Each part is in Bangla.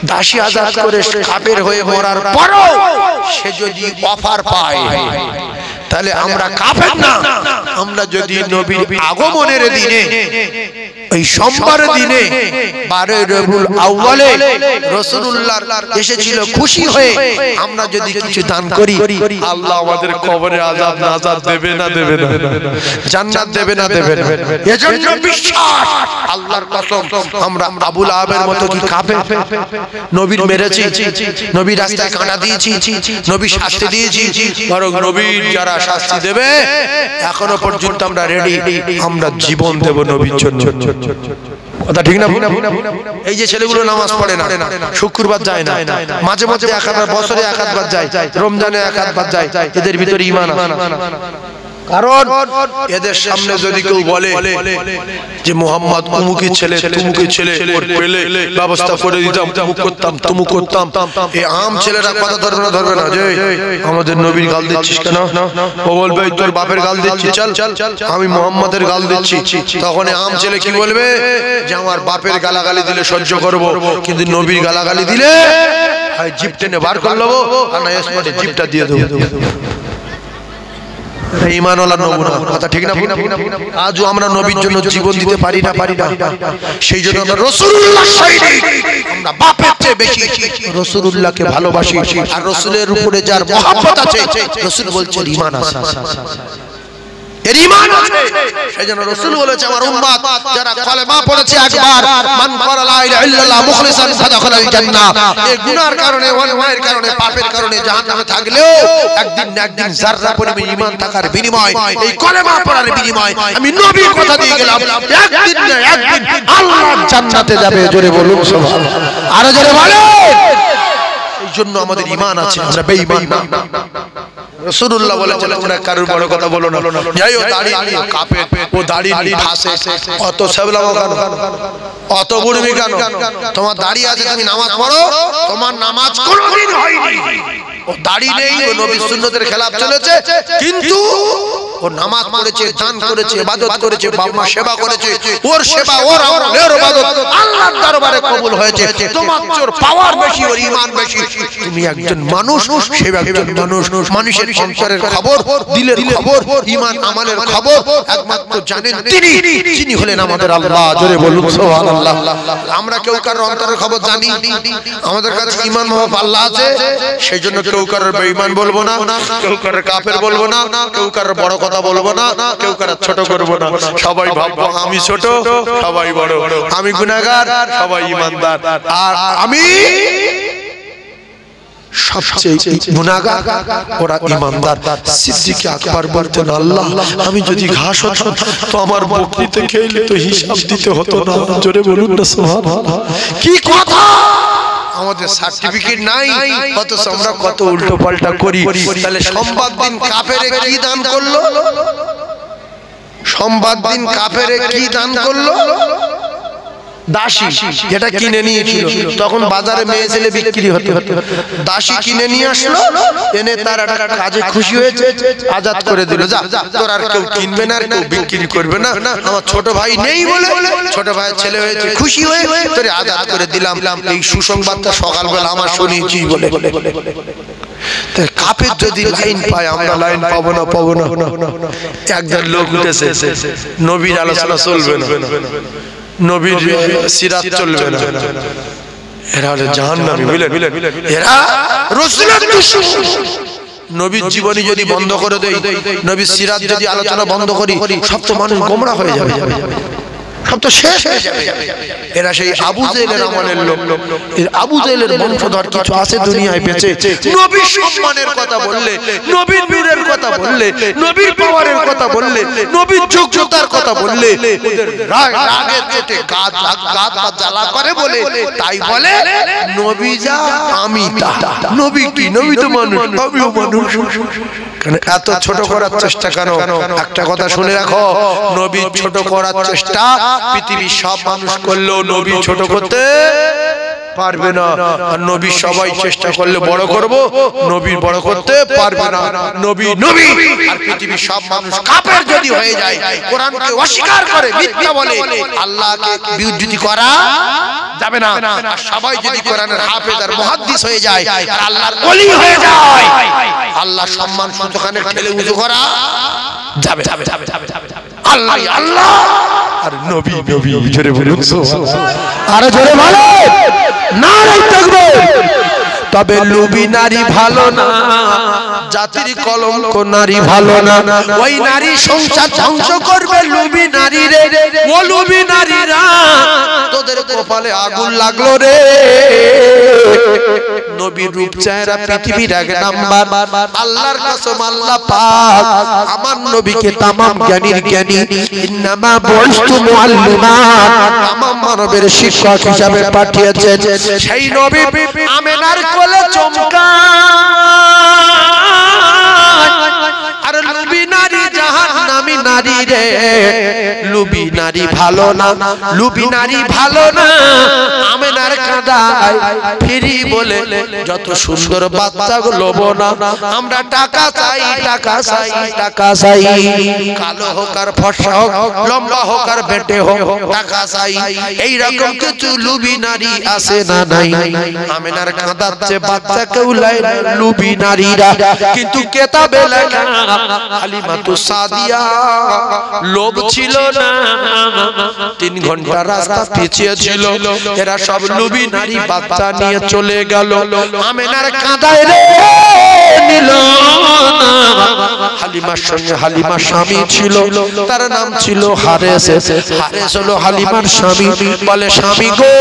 দাসী আজাদ করে কাফের হয়ে মরার পরও সে যদি অফার পায় তাহলে আমরা কাফের না। আমরা যদি নবীর আগমনের দিনে এই সোমবার দিনে 12 রবিউল আউয়ালে রাসূলুল্লাহ এসেছিল খুশি হয়ে আমরা যদি কিছু দান করি, আল্লাহ আমাদের কবরে আযাব নাজাত দেবে না দেবে না, জান্নাত দেবে না দেবে না। এজন্য বিশ্বাস, আল্লাহর কসম, আমরা আবু লাহাবের মতো কি কাফের? নবীর মেরেছি, নবীর রাস্তায় কাঁটা দিয়েছি, নবী শাস্তি দিয়েছি, বরং নবীর যারা শাস্তি দেবে এখনো পর্যন্ত আমরা রেডি, আমরা জীবন দেব নবীর জন্য। কথা ঠিক না? এই যে ছেলেগুলো নামাজ পড়ে না, শুক্রবার যায় না, মাঝে মাঝে একবার বছরে একবার যায়, রমজানে একবার যায়, এদের ভিতরে ঈমান আছে। কারণ এদের সামনে যদি কেউ বলে যে মোহাম্মদ অমুকের ছেলে তুমুকের ছেলে, ওর পেলে ব্যবস্থা করে দিতাম, তুমুক করতাম তুমুক করতাম, এই আম ছেলেরা কথা ধরবে না, ধরবে না যে আমাদের নবীর গাল দিচ্ছিস কেন? ও বলবে তোর বাপের গাল দিচ্ছি, চল আমি মোহাম্মদের গাল দিচ্ছি। তখন আম ছেলে কি বলবে যে আমার বাপের গালাগালি দিলে সহ্য করব, কিন্তু নবীর গালাগালি দিলে হয় জিপ টেনে বার করে নেবো, আর না স্পটে জিপটা দিয়ে দেবো। ঈমানওয়ালা নমুনা, কথা ঠিক না? আজও আমরা নবীর জন্য জীবন দিতে পারি না, সেই জন্য আমরা রাসূলুল্লাহ সৈনিক, আমরা বাপের চেয়ে বেশি রাসূলুল্লাহকে ভালোবাসি। আর রাসূলের উপরে যার মহব্বত আছে, রাসূল বলছেন ঈমান আছে, এর ঈমান আছে। সেজন্য রাসূল বলেছে আমার উম্মত যারা কলেমা পড়েছে একবার, মান ক্বালা লা ইলাহা ইল্লাল্লাহ মুখলিসান ফাদাখালাল জান্নাহ, এই গুনার কারণে, অন্যায়ের কারণে, পাপের কারণে জাহান্নামে থাকলেও একদিন না একদিন যাররা পরিমাণ ঈমান থাকার বিনিময়, এই কলেমা পড়ার বিনিময় আমি নবীর কথা দিয়ে গেলাম, একদিন না একদিন আল্লাহ জান্নাতে যাবে। জোরে বলুন সুবহানাল্লাহ, আরো জোরে বলেন। এই জন্য আমাদের ঈমান আছে, আমরা বেঈমান না। রাসূলুল্লাহ বলেছেন তোমরা কারোর বড় কথা বলো না, যাইও দাড়ি নিয়ে কাফের, ও দাড়ি নিয়ে হাসে, অত সাবলামো কেন, অত বুড়মি কেন? তোমার দাড়ি আছে, তুমি নামাজ পড়ো, তোমার নামাজ কোনদিন হয়নি। ও দাড়ি নেই, ও নবীর সুন্নতের খেলাফ চলেছে, কিন্তু ও নামাজ পড়েছে, দান করেছে, ইবাদত করেছে, বাবা মা সেবা করেছে, ওর সেবা ওর ইবাদত আল্লাহর দরবারে কবুল হয়েছে। তোমার চোর পাওয়ার বেশি, ওর ঈমান বেশি। তুমি একজন মানুষ, সে একজন মানুষ, মানুষের অন্তরের খবর, দিলের খবর, ঈমান আমলের খবর একমাত্র জানেন তিনি, যিনি হলেন আমাদের আল্লাহ। জোরে বলুন সুবহানাল্লাহ। আমরা কেউ কারোর অন্তরের খবর জানি? আমাদের কাছে ঈমান মহব্বত আল্লাহ আছে, সেজন্য কেউ কারোর বেঈমান বলবো না, কেউ কারোর কাফের বলবো না, কেউ কারোর বড় কথা বলবো না, কেউ কারোর ছোট করবো না। সবাই ভাববো আমি ছোট, সবাই বড়, আমি গুনাহগার, সবাই ঈমানদার, আর আমি সবচেয়ে গুনাহগার, ওরা ঈমানদার। সিদ্দিক আকবর বলতেন আল্লাহ আমি যদি ঘাস হতাম তো আমার বকরিতে খেলে তো হিসাব দিতে হতো না। জোরে বলুন না সুবহানাল্লাহ। কি কথা! আমাদের সার্টিফিকেট নাই, অথচ আমরা কত উল্টো পাল্টা করি। তাহলে সোমবার দিন কাফেরে কি দান করলো? সোমবার দিন কাফেরে কি দান করলো? দাসী, যেটা কিনে নিয়েছিল, তখন বাজারে মেয়ে ছেলে বিক্রি হতো, দাসী কিনে নিয়ে আসলো, এনে তার একটা কাজে খুশি হয়েছে, আজাদ করে দিল, যা তোর আর কেউ কিনবে না, আর কেউ বিক্রি করবে না, আমার ছোট ভাই নেই বলে, ছোট ভাইয়ের ছেলে হয়েছে, খুশি হয়ে তোরে আজাদ করে দিলাম। এই সুসংবাদটা সকালবেলা আমার শুনেছি বলে। কাপের যদি লাইন পায়, আমরা লাইন পাবো না, পাবো না। একজন লোক উঠেছে, নবীর আলোচনা চলবে না, নবীর সিরাত চলবে না, এরা হলো জাহান্নামী। বুঝলেন? এরা রাসূলের দুশমন। নবীর জীবনী যদি বন্ধ করে দেই, নবীর সিরাত যদি আলোচনা বন্ধ করি, সব তো মানুষ গোমরাহ হয়ে যাবে, সব তো শেষ হয়ে যাবে। এরা সেই আবু জেহেলের আমলের লোক। আবু জেহেলের বংশধর কিছু আছে দুনিয়ায় বেঁচে, নবীর সম্মানের কথা বললে, নবীর নূরের কথা বললে, নবীর পাওয়ারের কথা বললে, নবীর যোগ্যতার কথা বললে, ওদের রাগে চোটে গাত জ্বালা করে বলে, তাই বলে নবী যা আমি তা। নবী কি? নবী তো মানুষ, আমিও মানুষ। এত ছোট করার চেষ্টা কেন? একটা কথা শুনে রাখো, নবীর ছোট করার চেষ্টা পৃথিবীর সব মানুষ করলেও নবী ছোট করতে পারবে না। আর নবী সবাই চেষ্টা করলে বড় করব, নবী বড় করতে পারবে না। নবী নবী আর পৃথিবীর সব মানুষ কাফের যদি হয়ে যায়, কোরআনকে অস্বীকার করে মিথ্যা বলে, আল্লাহকে বিরোধিতা করা যাবে না। আর সবাই যদি কোরআনের হাফেজ আর মুহাদ্দিস হয়ে যায় আর আল্লাহর ওলি হয়ে যায়, আল্লাহ সম্মান সুতখানে ঠেলে উঁচু করা যাবে। আল্লাহ আল্লাহ আর নবী নবী জোরে বলুন সুবহানাল্লাহ। আরে জোরে বলো নারে তাকবীর। তবে লুবি নারী ভালো না, জাতির কলঙ্ক নারী ভালো না। ওই নারী সংসার ধ্বংস করবে লুবি নারী রে। ও লুবি নারীরা তোদের কপালে আগুন লাগলো রে। নবীর রূপ চেহারা পৃথিবীর এক নাম্বার। আল্লাহর কসম আল্লাহ পাক আমার নবীকে তামাম জ্ঞানীর জ্ঞানী, ইন্নামা বুইস্তু মুআল্লিমান, তামাম মানবের শিক্ষক হিসাবে পাঠিয়েছেন। সেই নবী আমেনার কোলে চমকায়। আর লুবি নারী জাহান্নামী নারী রে। লুবি নারী ভালো না, লুবি নারী ভালো না। আমেনার কাঁদায় ফিরি বলে যত সুন্দর বাচ্চাগুলো না, আমরা টাকা চাই টাকা চাই টাকা চাই। কালো হোক আর ফর্সা হোক, লম্বা হোক আর বেটে হোক, টাকা চাই। এইরকম কিছু লুবি নারী আছে না নাই? আমেনার কাঁদাচ্ছে বাচ্চাকে উলাই লুবি নারীরা। কিন্তু কেতাবে লেখা হালিমাতু সাদিয়া লোভ ছিল না, 3 ঘন্টা রাস্তা পিছিয়ে ছিল। এরা সব লুবি নারী বাচ্চা নিয়ে চলে গেল। আমেনার কাঁদায় রে নিল না। হালিমার সঙ্গে হালিমার স্বামী ছিল, তার নাম ছিল হারেস। হারেস হলো হালিমার স্বামী। বলে স্বামী গো,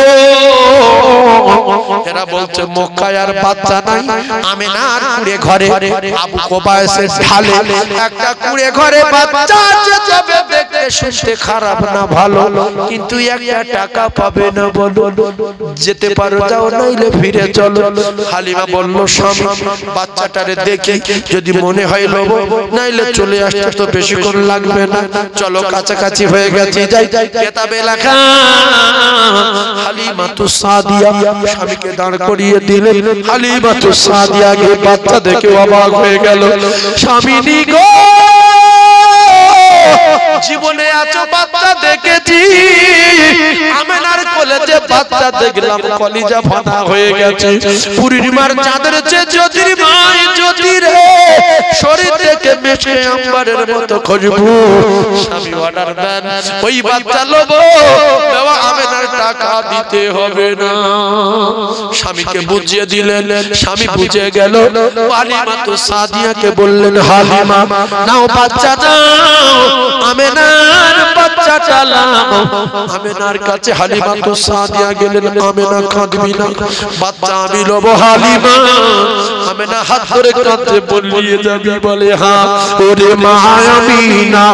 এরা বলছে মক্কায় আর বাচ্চা নাই। আমেনার কুড়ে ঘরে আবু কোবায়েসের ঢালে একটা কুড়ে ঘরে বাচ্চা যাবে দেখতে শুনতে খারাপ না ভালো, কিন্তু একটা টাকা পাবে না। বলো যেতে পারো যাও, নাইলে ফিরে চলো। হালিমা বলল স্বামী বাচ্চাটারে দেখি, যদি মনে হয় লোভ, নাইলে চলে আসতে তো বেশিক্ষণ লাগবে না। চলো কাছাকাছি হয়ে গেছি, যাই। কেতাবে লেখা হালিমাতু সাদিয়া স্বামীকে দাঁড় করিয়ে দিলেন। হালিমাতু সাদিয়া গিয়ে বাচ্চা দেখে অবাক হয়ে গেল। স্বামী গো, জীবনে আছো বাচ্চা দেখেছি, আমেনার কোলে যে বাচ্চা দেখলাম কলিজা ফাটা হয়ে গেছে। পূর্ণিমার চাঁদের চেয়ে জ্যোতির মাই জ্যোতি রে, শরীর থেকে মেশে আম্বারের মতো খুশবু। স্বামী অর্ডার দেন, ওই বাচ্চা লোভ দেওয়া আমেনার টাকা দিতে হবে না। স্বামীকে বুঝিয়ে দিলেন, স্বামী বুঝে গেল। হালিমাতু সাদিয়াকে বললেন হালিমা নাও বাচ্চা দাও, আমেনার বাচ্চা চালাও। আমেনার কাছে হালিমাতু সাদিয়া গেলেন। আমেনা কাঁদবি না, বাচ্চা আমি লব। হালিমা আমেনা হাত ধরে কাঁদতে বলিয়ে যাবি? বলে হ্যাঁ। ওরে মা আমিনা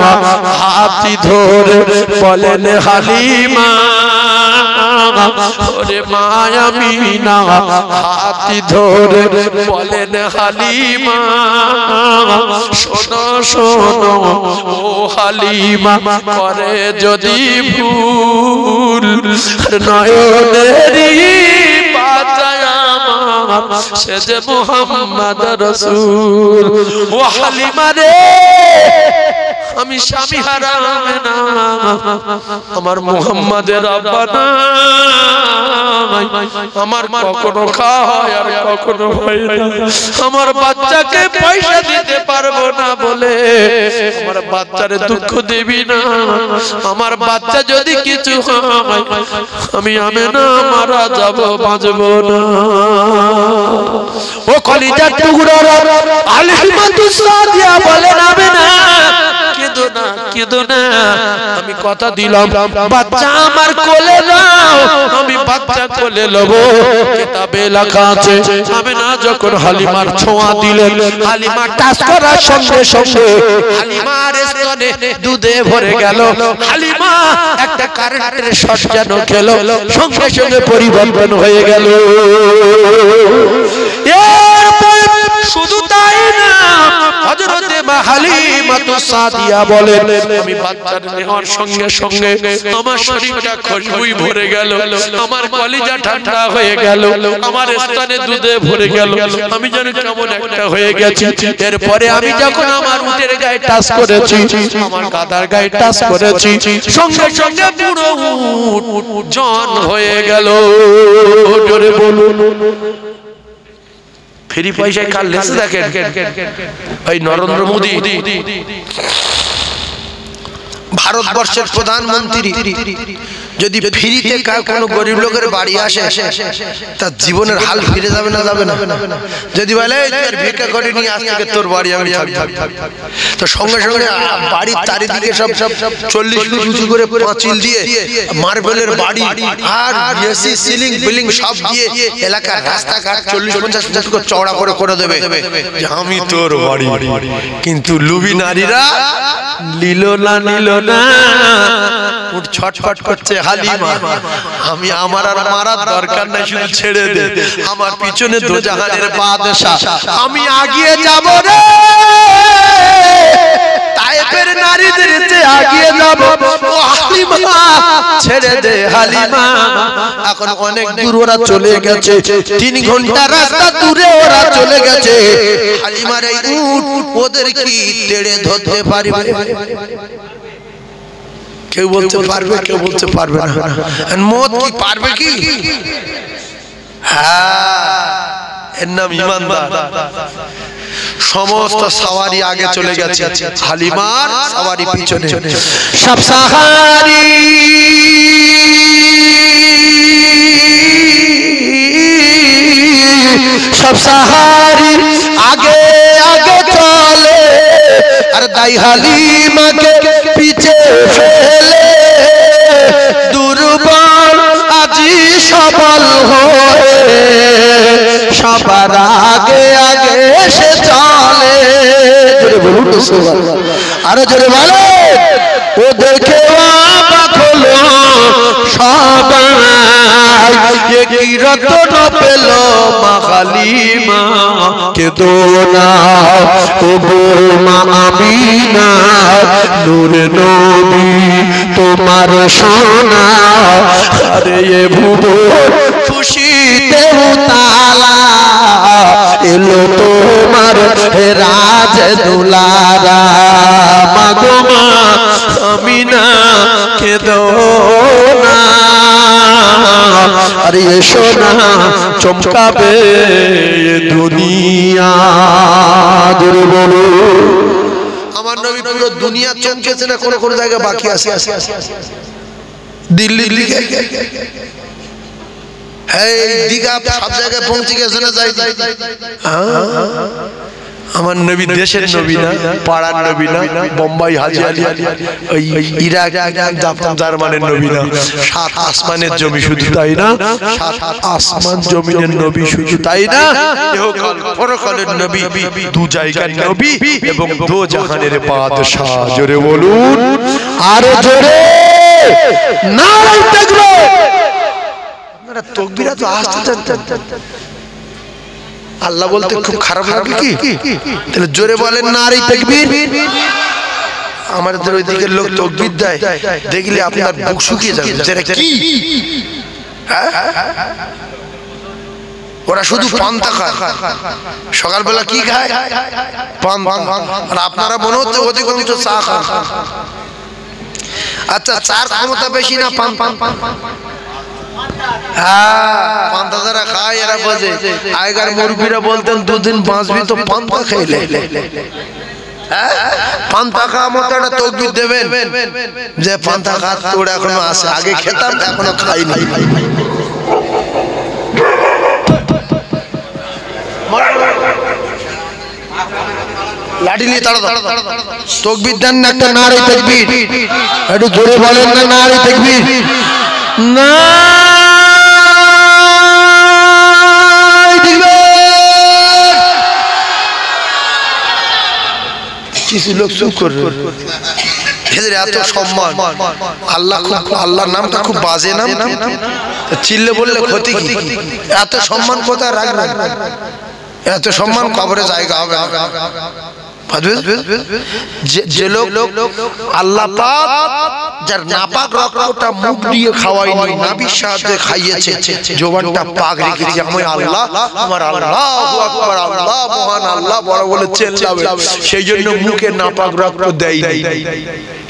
হাতি ধরে বলেন হালিমা, ওরে মা আমিনা হাতি ধরে বলেন হালিমা, শোনো শোনো ও হালিমা, করে যদি ভুল নয়নেরই বাঁচায় আমার, সে যে মুহাম্মদ রাসূল। ও হালিমা রে, আমি স্বামী হারা না, আমার মুহাম্মাদের আব্বা নাই, আমার কখনো খাওয়া হয় আর কখনো হয় না। আমার বাচ্চাকে পয়সা দিতে পারবো না বলে আমার বাচ্চারে দুঃখ দিবি না। আমার বাচ্চা যদি কিছু হয় আমি আমেনা মারা যাব, বাঁচবো না। ও কলিজার টুকরা হালিমাতু সাদিয়া বলেন আমেনা কেঁদো না, কেঁদো না, আমি কথা দিলাম বাচ্চা আমার কোলে নাও, আমি বাচ্চা কোলে লব। কিতাবে লেখা আছে আমেনা যখন হালিমার ছোঁয়া দিলেন, হালিমা টাচ করার সঙ্গে সঙ্গে হালিমার স্তনে দুধে ভরে গেল। হালিমা একটা কারেন্টের শট যেন খেল, সঙ্গে সঙ্গে পরিবর্তন হয়ে গেল। শুধু তাই না, হযরতে মা হালিমাতু সাদিয়া বলেন আমি বাচ্চা নেওয়ার সঙ্গে সঙ্গে আমার শরীরটা খুশবুই ভরে গেল, আমার কলিজা ঠান্ডা হয়ে গেল, আমার স্তনে দুধে ভরে গেল, আমি যেন কেমন একটা হয়ে গেছি। এরপরে আমি যখন আমার উটের গায়ে টাচ করেছি, আমার গাধার গায়ে টাচ করেছি, সঙ্গে সঙ্গে পুরো উট জন হয়ে গেল। জোরে বলুন। ফ্রি পয়সায় কাল লেসে দেখেন ভাই নরেন্দ্র মোদী ভারতবর্ষের প্রধানমন্ত্রী যদি ফ্রিতে কোনো গরিব লোকের বাড়ি আসে তার জীবনের হাল ফিরে যাবে না যাবে না? যদি বলে ভিক্ষা করে নিয়ে আজ থেকে তোর বাড়ি আমি তো সঙ্গে সঙ্গে বাড়ির চারিদিকে সব 40 ফুট উঁচু করে পাঁচিল দিয়ে মার্বেলের বাড়ি আর এসি সিলিং বিল্ডিং সব দিয়ে এলাকার রাস্তাঘাট 40-50 ফুট চওড়া করে দেবে যে আমি তোর বাড়ি। কিন্তু লুবি নারীরা নিল না উঠ ছটফট করছে, হালিমা আমি আমার আর মারার দরকার নাই, শুধু ছেড়ে দে, আমার পিছনে দোজাহানের বাদশা, আমি আগিয়ে যাব রে, তায়েফের নারীদের আগিয়ে যাব, ও হালিমা ছেড়ে দে হালিমা। এখন অনেক দূর ওরা চলে গেছে, 3 ঘন্টা রাস্তা দূরে ওরা চলে গেছে। হালিমার এই উট ওদের কি তেড়ে ধরতে পারবে? কেউ বলতে পারবে, কেউ বলতে পারবে না। মত কি পারবে কি? হ্যাঁ, এর নাম ইমানদার। সমস্ত সাওয়ারি আগে চলে গেছে, হালিমার সাওয়ারি পিছনে। সব সাহারি সব সাহারি আগে আগে চলে, আর দাই হালিমাকে পিছে ফেলে, দুর্বল আজি সবল হয়ে সবার আগে আগে সে চলে। জোরে বলুন তো সুবহানাল্লাহ, আরো জোরে বলো। ও দেখে অবাক হলো সবাই, কি রতন পেল মা হালিমা, কেঁদো না ও মা আমিনা, নূরে নবী তোমার সোনা, আরে এ ভুবন খুশিতে উতালা, এলো তোমার রাজ দুলারা, মাগো মা আমিনা কেঁদো না, আরে এসো না চমকাবে দুনিয়া। জোরে বলো। আমার নবী পুরো দুনিয়া চমকেছে না, কোন কোন জায়গায় বাকি আছে? দিল্লি দীঘা সব জায়গায় পৌঁছে গেছে না? যাই আমার নবী দেশের নবী না, পাড়ার নবী না, বোম্বাই হাজি আলী ওই ইরাক জাপান জার্মানের নবী না, 7 আসমানের জমি শুধু তাই না, 7 আসমান জমিনের নবী শুধু তাই না, ইহকাল পরকালের নবী, দু জায়গার নবী এবং দো জাহানের বাদশা। জোরে বলুন, আরো জোরে নারায়ে তাকবীর। আপনারা তাকবীরা তো আসতে আল্লাহ বলতে খুব খারাপ লাগে কি? তাহলে জোরে বলেন নারায়ে তাকবীর। আমাদের ওইদিকে লোক তাকবীর দেয় দেখলে আপনার বুক শুকিয়ে যাবে, যেটা কি ওরা শুধু পান্তা খায়, সকালবেলা কি খায়? পান। আর আপনারা মনে হচ্ছে অধিকাংশ চা খান। আচ্ছা, চার ক্ষমতা বেশি না পান? হ্যাঁ, পান্তা যারা খায় এরা বোঝে। আগেকার মুরব্বীরা বলতেন 2 দিন বাঁচবি তো পান্তা খাইলে। পান্তা খাওয়া মতো একটা তাকবীর দেবেন যে পান্তা খাওয়ার তোর এখনো আছে, আগে খেতাম এখনো খাই নাই। লাঠি নিয়ে তাড়া তাকবীর দেন না, একটা নারায়ে তাকবীর। একটু জোরে বলেন না নারায়ে তাকবীর। না কিছু লোক চুপ করবে, এদের এত সম্মান। আল্লাহর নামটা খুব বাজে নাম, চিল্লে বললে ক্ষতি কি? এত সম্মান কোথায় রাখবেন? এত সম্মান কবরে জায়গা হবে। যে লোক আল্লাহ পাক যার নাপাক রক্তটা মুখ দিয়ে খাওয়ায়নি, নাভির সাহায্যে খাইয়েছে, জবানটা পাক রেখেছে, আমি আল্লাহ, আমার আল্লাহু আকবার, আল্লাহ মহান, আল্লাহ বড় বলে চেল্লাবে, সেই জন্য মুখে নাপাক রক্ত দেয়নি।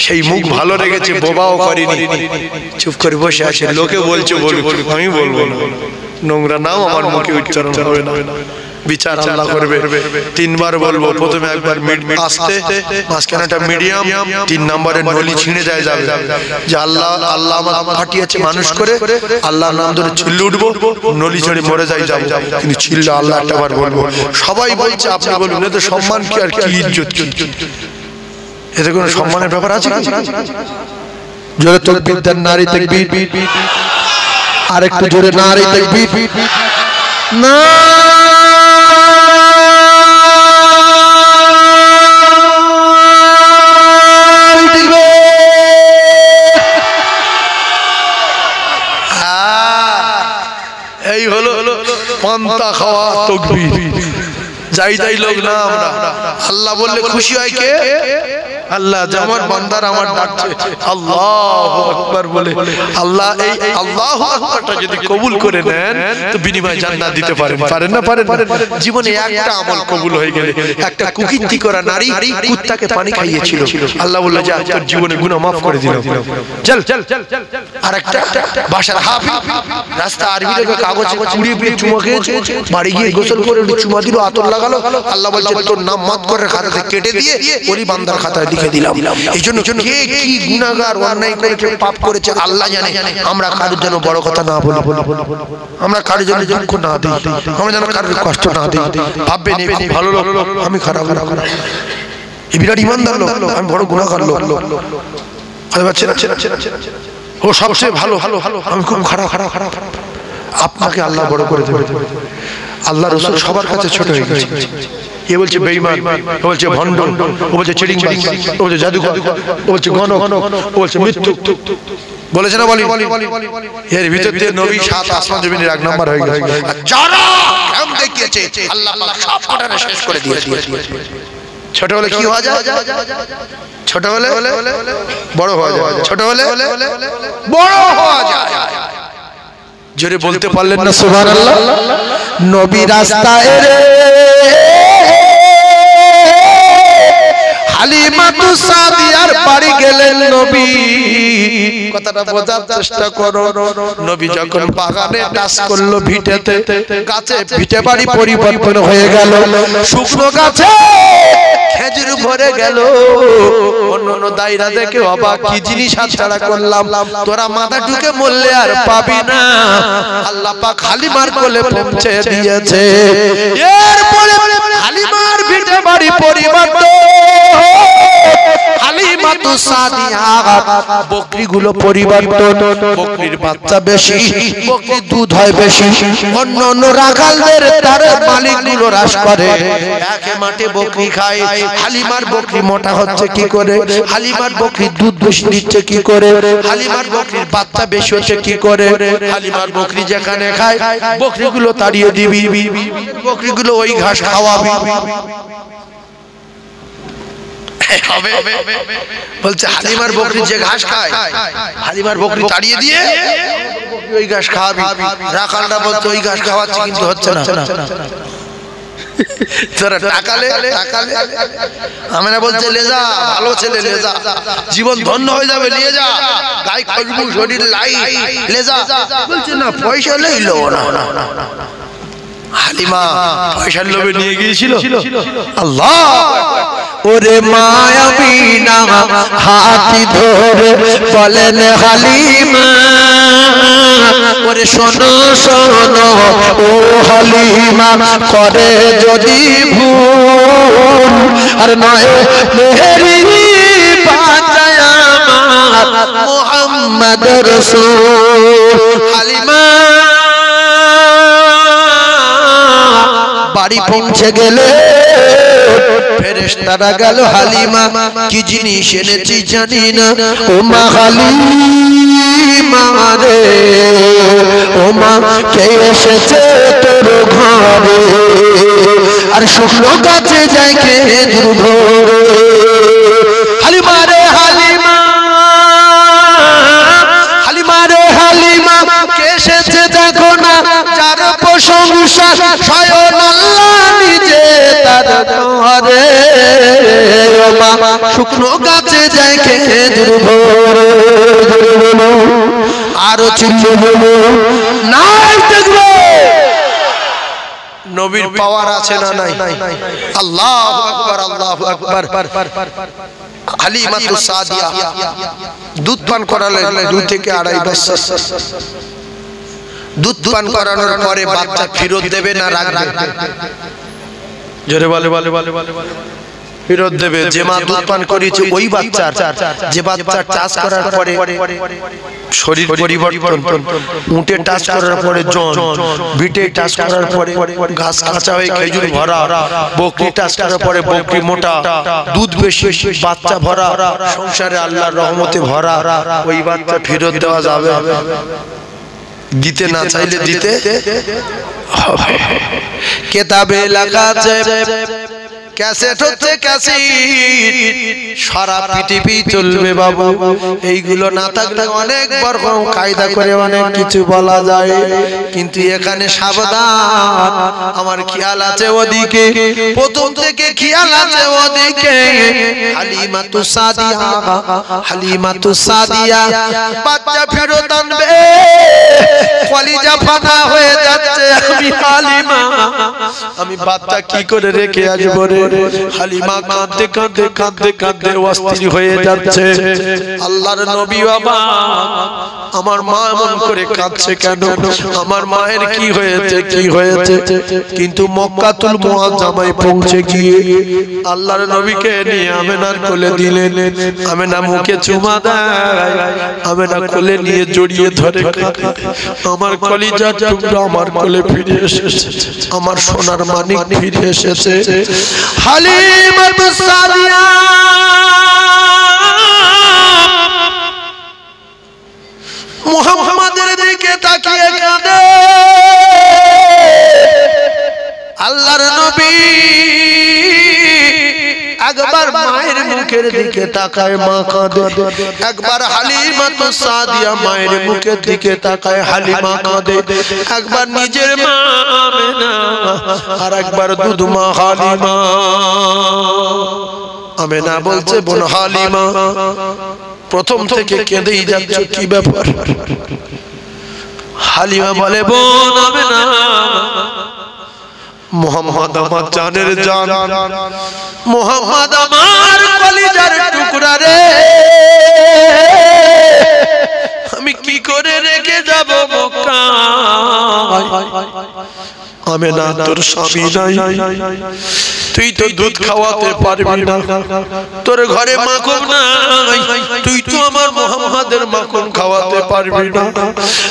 সেই মুখ ভালো রেখেছে, বোবাও করেনি, চুপ করে বসে আছে। লোকে বলছে বলুক, আমি বলবো না, নোংরা নাম আমার মুখে উচ্চারণ হবে না, বিচার আল্লাহ করবে। তিনবার বলবো, প্রথমে একবার আস্তে, মাঝখানেটা মিডিয়াম, 3 নম্বরে নলি ছিঁড়ে যায় যাবে যে আল্লাহ আল্লাহ আমার পাঠিয়েছে মানুষ করে, আল্লাহর নাম ধরে চিল্লে উঠবো, নলি ছেড়ে মরে যাই যাবো, কিন্তু চিল্লা আল্লাহ একটাবার বলবো। সবাই বলছে আপনি বলুন, এতে সম্মান কি আর কি ইজ্জত কি, এতে কোনো সম্মানের ব্যাপার আছে? জোরে তাকবীর দেন, নারী তাকবীর, আর একটু জোরে নারী তাকবীর, না এই হলো পান্তা খাওয়া তাকবীর। যাই যাই লোক না আমরা, আল্লাহ বললে খুশি হয় কে? আল্লাহ, যে আমার বান্দার আমার ডাকছে আল্লাহু আকবার বলে, আল্লাহ এই আল্লাহু আকবারটা যদি কবুল করে নেন তো বিনিময়ে জান্নাত দিতে পারেন, পারেন না? পারেন। জীবনে একটা আমল কবুল হয়ে গেলে, একটা কুকীর্তি করা নারী কুত্তাকে পানি খাইয়েছিল, আল্লাহ বলল যে তোর জীবনে গুনাহ maaf করে দিলাম, চল। আর একটা বাসার হাফি রাস্তা আরবি থেকে কাগজে কুড়িয়ে দিয়ে চুমা খেয়েছে, বাড়ি গিয়ে গোসল করে চুমা দিল, আতর লাগালো, আল্লাহ বলছে তোর নাম মাফ করে খাতা থেকে কেটে দিয়ে ওই বান্দার খাতায় লিখে দিলাম। এই জন্য কে কি গুনাহগার অন্যায় করেছে, পাপ করেছে আল্লাহ জানে। আমরা কারোর জন্য বড় কথা না বলি, আমরা কারোর জন্য দুঃখ না দিই, আমরা যেন কারোর কষ্ট না দিই, ভাববে নেই ভালো লোক, আমি খারাপ, এই বিরাট ইমানদার লোক, আমি বড় গুনাহগার লোক, ও সবচেয়ে ভালো, আমি খুব খারাপ। আপনাকে আল্লাহ বড় করে দেবে। আল্লাহ রাসূল সবার কাছে ছোট হয়ে গেছে। এ বলছে বেঈমান, ও বলছে ভণ্ড, ও বলছে চিটিংবাজ, ও বলছে জাদুকর, ও বলছে গণক, ও বলছে মৃত্যু, বলেছে না? বলি এর ভিতর দিয়ে নবী 7 আসমান জমিনের 1 নাম্বার হয়ে গেছে। যারা কাম দেখিয়েছে আল্লাহ পাক সব কটারে শেষ করে দিয়েছে। ছোট হলে কি হওয়া যায়? ছোট হলে বড় হওয়া যায়, ছোট হলে বড় হওয়া যায়। জোরে বলতে পারলেন না সুবহানাল্লাহ? নবী রাস্তায় রে হালিমাতু সাদিয়ার বাড়ি গেলেন নবী, কথাটা বোঝার চেষ্টা করো। নবী যখন বাগানে টাচ করলো ভিটেতে, গাছে ভিটে বাড়ি পরিবর্তন হয়ে গেল, শুকনো গাছে খেজুর ভরে গেল। অন্য দায়রা দেখে অবাক, কি জিনিস হাতছাড়া করলাম, তোরা মাথা ঢুকে মরলে আর পাবি না। আল্লাহ পাক হালিমার কোলে পৌঁছে দিয়েছে। এরপরে হালিমার ভিটে বাড়ি পরিবর্তন, হালিমাতু সাদিয়া বকরিগুলো পরিবর্তন, বকরির বাচ্চা বেশি, বকরির দুধ হয় বেশি। অন্য রাখালদের তার মালিকগুলো হ্রাস করে, একে মাঠে বকরি খায়। হালিমার বকরি মোটা হচ্ছে কি করে? হালিমার বকরির দুধ বেশি দিচ্ছে কি করে? হালিমার বকরির বাচ্চা বেশি হচ্ছে কি করে? হালিমার বকরি যেখানে খায় বকরিগুলো তাড়িয়ে দিবি, বকরিগুলো ওই ঘাস খাওয়াবি। বলছে হালিমার বকরি যে ঘাস খায়, হালিমার বকরি তাড়িয়ে দিয়ে ওই ঘাস খাওয়াবি। রাখালরা বলছে ওই ঘাস খাওয়াচ্ছে, কিন্তু হচ্ছে না। তোরা টাকালে আমরা বলছে লে যা, ভালো ছেলে লে যা, জীবন ধন্য হয়ে যাবে, নিয়ে যা, গায়ে খুশবু, শরীর লাই, লে যা। বলছে না, পয়সা লইলো না। হালিমা পয়সার লোভে নিয়ে গিয়েছিল। আল্লাহ ওরে মায়াবিনা হাতি ধরে বলেন হালিমা, ওরে শোনো শোনো ও হালিমা, করে যদি ভুল আর নয় মেহেরি বাঁচায় আমার মুহাম্মদ রাসূল। হালিমা বাড়ি পৌঁছে গেলে ফেরেশতারা গেল, হালিমা কি জিনিস এনেছি জানি না। ও মা হালিমা রে, ও মা কে এসেছে তোর ঘরে? আর শুকনো গাছে যায় খেজুর ধরে হালিমা রে হালিমা হালিমা রে হালিমা কে এসেছে দেখো না যার প্রশংসা স্বয়ং আল্লাহ নিজে তার ঘরে ও মা শুকনো গাছে যায় খেজুর ধরে আরো চিল্লে বলো নাই দেখবে নবীর পাওয়ার আছে না নাই আল্লাহু আকবার আল্লাহু আকবার হালিমাতুস সাদিয়া দুধ পান করালেন 2 থেকে 2.5 বছর দুধ পান করানোর পরে বাচ্চা ফেরত দেবে না রাখবে জোরে বলে ফেরত দেবে যে মা দুধ পান করিয়েছে ওই বাচ্চা যে বাচ্চা টাচ করার পরে শরীর পরিবর্তন উটে টাচ করার পরে জন বিটে টাচ করার পরে ঘাস কাঁচা হয়ে খেজুর ভরা বকরি টাচ করার পরে বকরি মোটা দুধ বেশি বাচ্চা ভরা সংসারে আল্লাহর রহমতে ভরা ওই বাচ্চা ফেরত দেওয়া যাবে দিতে না চাইলে দিতে হবে কিতাবে লেখা আছে ক্যাসেট হচ্ছে ক্যাসেট সারা পৃথিবী চলবে বাবু এইগুলো না থাকলে অনেক রকম কায়দা করে অনেক কিছু বলা যায় কিন্তু এখানে সাবধান আমার খেয়াল আছে ওদিকে প্রথম থেকে খেয়াল আছে ওদিকে হালিমাতুস সাদিয়া বাচ্চা ফেরত আনবে কলিজা ফাটা হয়ে যাচ্ছে আমি হালিমা আমি বাচ্চা কি করে রেখে আসবো রে হালিমা কাঁদতে কাঁদতে কাঁদতে কাঁদতে অস্থির হয়ে যাচ্ছে আল্লাহর নবী বাবা আমার মা এমন করে কাঁদছে কেন আমার মায়ের কি হয়েছে কিন্তু মক্কাতুল মুআজ্জামায় পৌঁছে গিয়ে আল্লাহর নবীকে নিয়ে আমেনার কোলে দিলেন আমেনা মুখে চুমা দেয় আমেনা কোলে নিয়ে জড়িয়ে ধরে আমার কলিজার টুকরা আমার কোলে ফিরে এসেছে আমার সোনার মানিক ফিরে এসেছে হালিমাতুস সাদিয়া মুহাম্মাদের দিকে তাকিয়ে কাঁদে আল্লাহর নবী একবার মায়ের মুখের দিকে তাকায় মা কাঁদে একবার হালিমাতুস সাদিয়া মায়ের মুখের দিকে তাকায় হালিমা কাঁদে একবার নিজের মা আমেনা আর একবার দুধ মা হালিমা আমেনা বলছে বোন হালিমা প্রথম থেকে কেঁদেই যাচ্ছ কি ব্যাপার হালিমা বলে বোন আমেনা মুহাম্মদ আমার জানের জান মুহাম্মদ আমার কলিজার টুকরা রে আমি কি করে রেখে যাব মক্কায় আমেনা তোর স্বামী নাই তুই তো দুধ খাওয়াতে পারবি না তোর ঘরে মাখন নাই তুই তো আমার মুহাম্মাদের মাখন খাওয়াতে পারবি না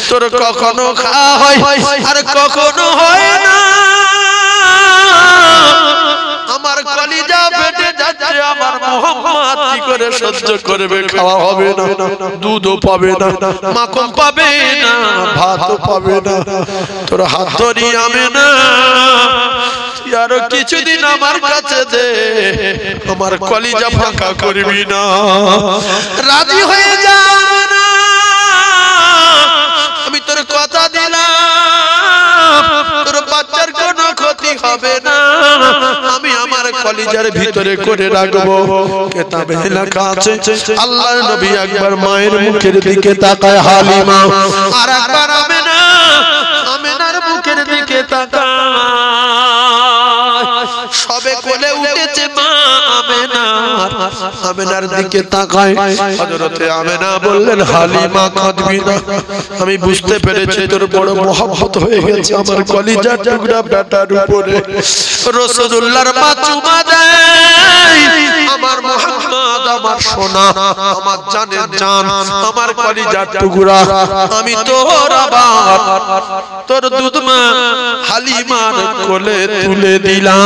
তোর কখনো খাওয়া হয় আর কখনো হয় না আমার কলিজা ফেটে যাচ্ছে আমার মুহাম্মদ কি করে সহ্য করবে খাওয়া হবে না দুধও পাবে না মাখন পাবে না ভাতও পাবে না তোর হাত ধরি আমেনা তুই আরো কিছুদিন আমার কাছে দে আমার কলিজা ফাঁকা করবি না রাজি হয়ে যা আমেনা আমি তোর কথা দিলাম তোর বাচ্চার কোনো ক্ষতি হবে না আমি আমার কলিজার ভিতরে করে রাখবো কিতাবে লেখা আছে আল্লাহর নবী একবার মায়ের মুখের দিকে তাকায় হালিমা আর একবার আমেনার মুখের দিকে তাকায় সবে কোলে উঠেছে মা আমেনার দিকে তাকায় হযরতে আমেনা বললেন হালিমা কাঁদবি না আমি বুঝতে পেরেছি তোর বড় মহব্বত হয়ে গেছে আমার কলিজার টুকরা বেটার উপরে রাসূলুল্লাহর মা চুমা দেয় আমার মুহাম্মদ আমার সোনা আমার জানের জান আমার কলিজার টুকরা আমি তোর আবার তোর দুধ মা হালিমার কোলে তুলে দিলাম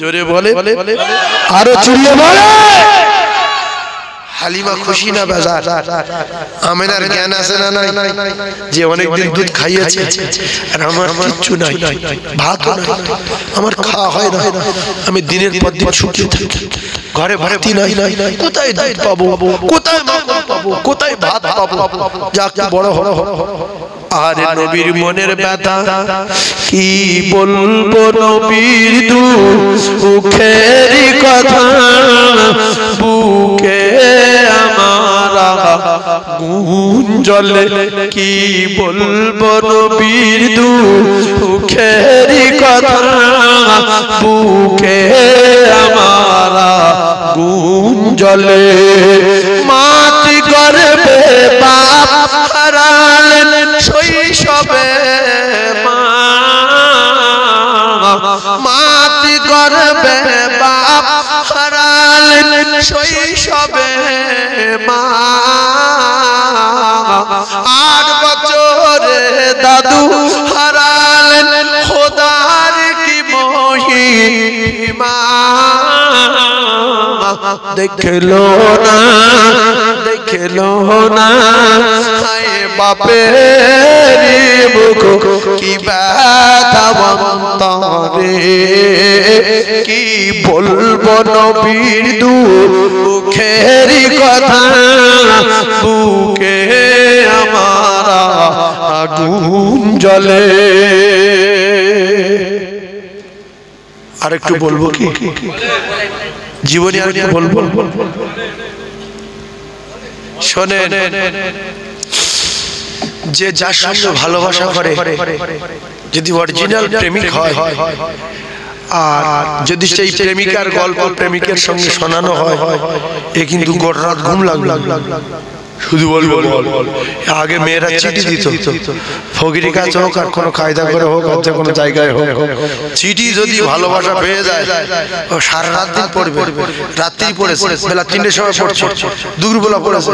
জোরে বলে আরো চিল্লে বলে হালিমা খুশি না বেজার? আমেনার জ্ঞান আছে না নাই যে অনেকদিন দুধ খাইয়েছে আর আমার কিচ্ছু নাই, ভাতও নাই, আমার খাওয়া হয় না, আমি দিনের পর দিন শুকিয়ে থাকি, ঘরে ভাতি নাই, কোথায় দুধ পাবো, কোথায় মাখন পাবো, কোথায় ভাত পাবো? যাক বড় হলো। আরে নবীর মনের ব্যথা কি বলবো, নবীর দুঃখের কথা বুকে আমারা গুঞ্জলে, কি বলবো নবীর দুঃখের কথা বুকে আমারা গুঞ্জলে। মাটি গর্ভে বাপ হারালেন শৈশবে মা, মাটি গর্ভে বাপ হারালেন শৈশবে মা, 8 বছরে দাদু হারালেন খোদার কি মহিমা। দেখলো না, দেখলো না হায় বাপের মুখ কি ব্যথা অন্তরে, কি বলবো নবীর দুঃখের কথা বুকে আমারা আগুন জ্বলে। আরেকটু বলবো কি জীবনী, আরেকটু বলবো শোনেন, যে যার সঙ্গে ভালোবাসা করে যদি অরিজিনাল প্রেমিক হয়, আর যদি সেই প্রেমিকার গল্প প্রেমিকের সঙ্গে শোনানো হয়, এ কিন্তু গোটা রাত ঘুম লাগলো। শুধু বলবো আগে মেয়েরা চিঠি দিত, ফকিরি কাজ হোক আর কোনো কায়দা করে হোক আর কোনো জায়গায় হোক, চিঠি যদি ভালোবাসা পেয়ে যায় ও সারা রাত দিন পড়বে, রাত্রি পড়েছে, বেলা 3টের সময় পড়ছে, দুপুরবেলা পড়েছে,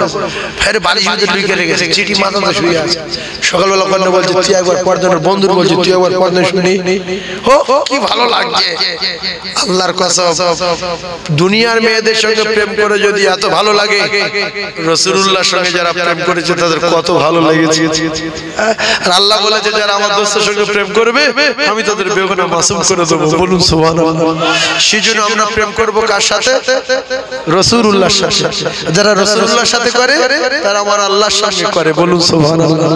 ফের বাড়ির মধ্যে লুকিয়ে রেখেছে, চিঠি মাথাতে শুয়ে আছে। সকালবেলা কন্যা বলছে তুই একবার পড়দের, বন্ধুর বলছে তুই একবার পড়দের শুনি, ও কি ভালো লাগছে। আল্লাহর কসম, দুনিয়ার মেয়েদের সঙ্গে প্রেম করে যদি এত ভালো লাগে, রাসূলুল্লাহর সঙ্গে যারা প্রেম করেছে তাদের কত ভালো লেগেছে। আর আল্লাহ বলেছে যারা আমার দোস্তের সঙ্গে প্রেম করবে আমি তাদের বেগুনাহ মাসুম করে দেবো। বলুন সুবহানাল্লাহ। সেজন্য আমরা প্রেম করব কার সাথে? রাসূলুল্লাহর সাথে। যারা রাসূলুল্লাহর সাথে করে তারা আমার আল্লাহর সঙ্গে করে। বলুন সুবহানাল্লাহ।